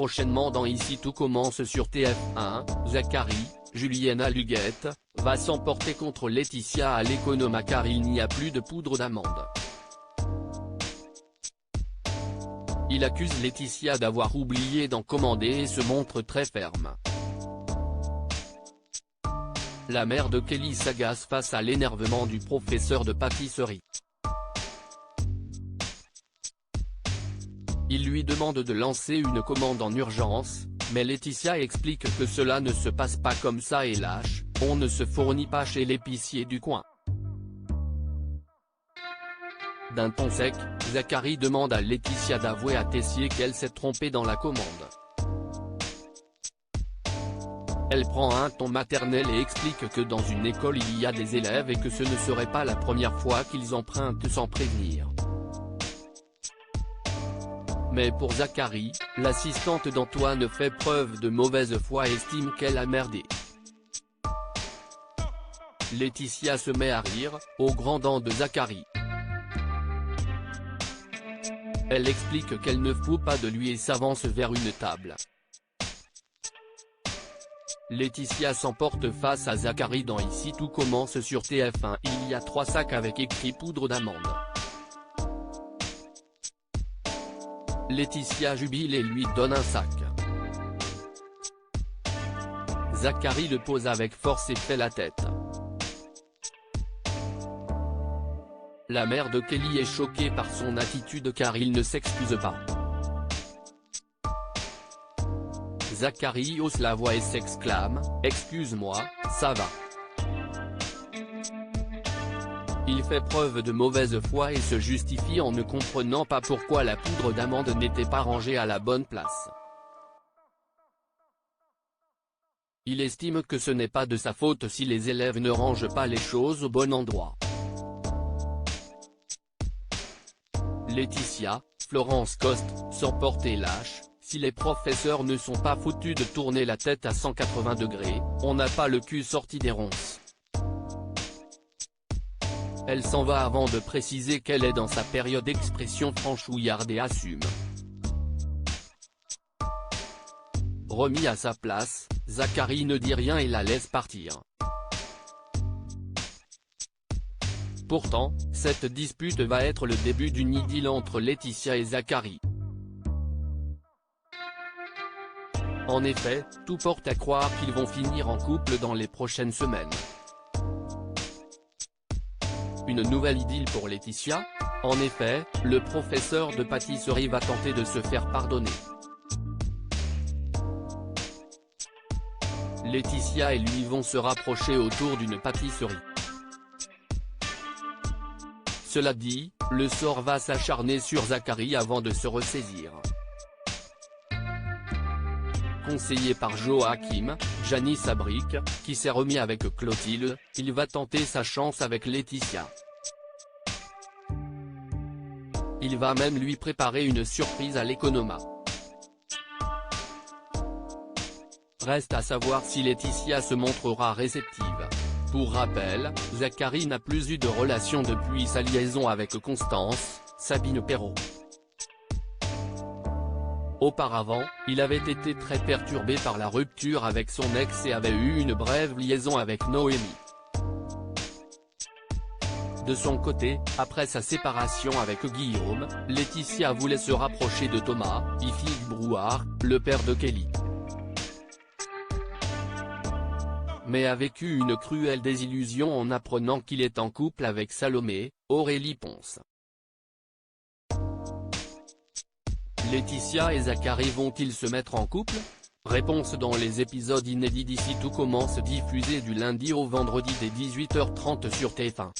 Prochainement dans Ici tout commence sur TF1, Zacharie, Julienne Aluguette, va s'emporter contre Laetitia à l'Economa car il n'y a plus de poudre d'amande. Il accuse Laetitia d'avoir oublié d'en commander et se montre très ferme. La mère de Kelly s'agace face à l'énervement du professeur de pâtisserie. Il lui demande de lancer une commande en urgence, mais Laetitia explique que cela ne se passe pas comme ça et lâche, on ne se fournit pas chez l'épicier du coin. D'un ton sec, Zacharie demande à Laetitia d'avouer à Tessier qu'elle s'est trompée dans la commande. Elle prend un ton maternel et explique que dans une école il y a des élèves et que ce ne serait pas la première fois qu'ils empruntent sans prévenir. Mais pour Zacharie, l'assistante d'Antoine fait preuve de mauvaise foi et estime qu'elle a merdé. Laetitia se met à rire, aux grands dents de Zacharie. Elle explique qu'elle ne fout pas de lui et s'avance vers une table. Laetitia s'emporte face à Zacharie dans Ici tout commence sur TF1. Il y a 3 sacs avec écrit poudre d'amande. Laetitia jubile et lui donne un sac. Zacharie le pose avec force et fait la tête. La mère de Kelly est choquée par son attitude car il ne s'excuse pas. Zacharie hausse la voix et s'exclame « Excuse-moi, ça va ». Il fait preuve de mauvaise foi et se justifie en ne comprenant pas pourquoi la poudre d'amande n'était pas rangée à la bonne place. Il estime que ce n'est pas de sa faute si les élèves ne rangent pas les choses au bon endroit. Laetitia, Florence Coste, s'emporte et lâche, si les professeurs ne sont pas foutus de tourner la tête à 180 degrés, on n'a pas le cul sorti des ronces. Elle s'en va avant de préciser qu'elle est dans sa période d'expression franchouillarde et assume. Remis à sa place, Zacharie ne dit rien et la laisse partir. Pourtant, cette dispute va être le début d'une idylle entre Laetitia et Zacharie. En effet, tout porte à croire qu'ils vont finir en couple dans les prochaines semaines. Une nouvelle idylle pour Laetitia? En effet, le professeur de pâtisserie va tenter de se faire pardonner. Laetitia et lui vont se rapprocher autour d'une pâtisserie. Cela dit, le sort va s'acharner sur Zacharie avant de se ressaisir. Conseillé par Joachim, Janice Abric, qui s'est remis avec Clotilde, il va tenter sa chance avec Laetitia. Il va même lui préparer une surprise à l'Economa. Reste à savoir si Laetitia se montrera réceptive. Pour rappel, Zacharie n'a plus eu de relation depuis sa liaison avec Constance, Sabine Perrault. Auparavant, il avait été très perturbé par la rupture avec son ex et avait eu une brève liaison avec Noémie. De son côté, après sa séparation avec Guillaume, Laetitia voulait se rapprocher de Thomas, Yves Brouard, le père de Kelly. Mais a vécu une cruelle désillusion en apprenant qu'il est en couple avec Salomé, Aurélie Ponce. Laetitia et Zacharie vont-ils se mettre en couple? Réponse dans les épisodes inédits d'Ici tout commence diffusés du lundi au vendredi dès 18h30 sur TF1.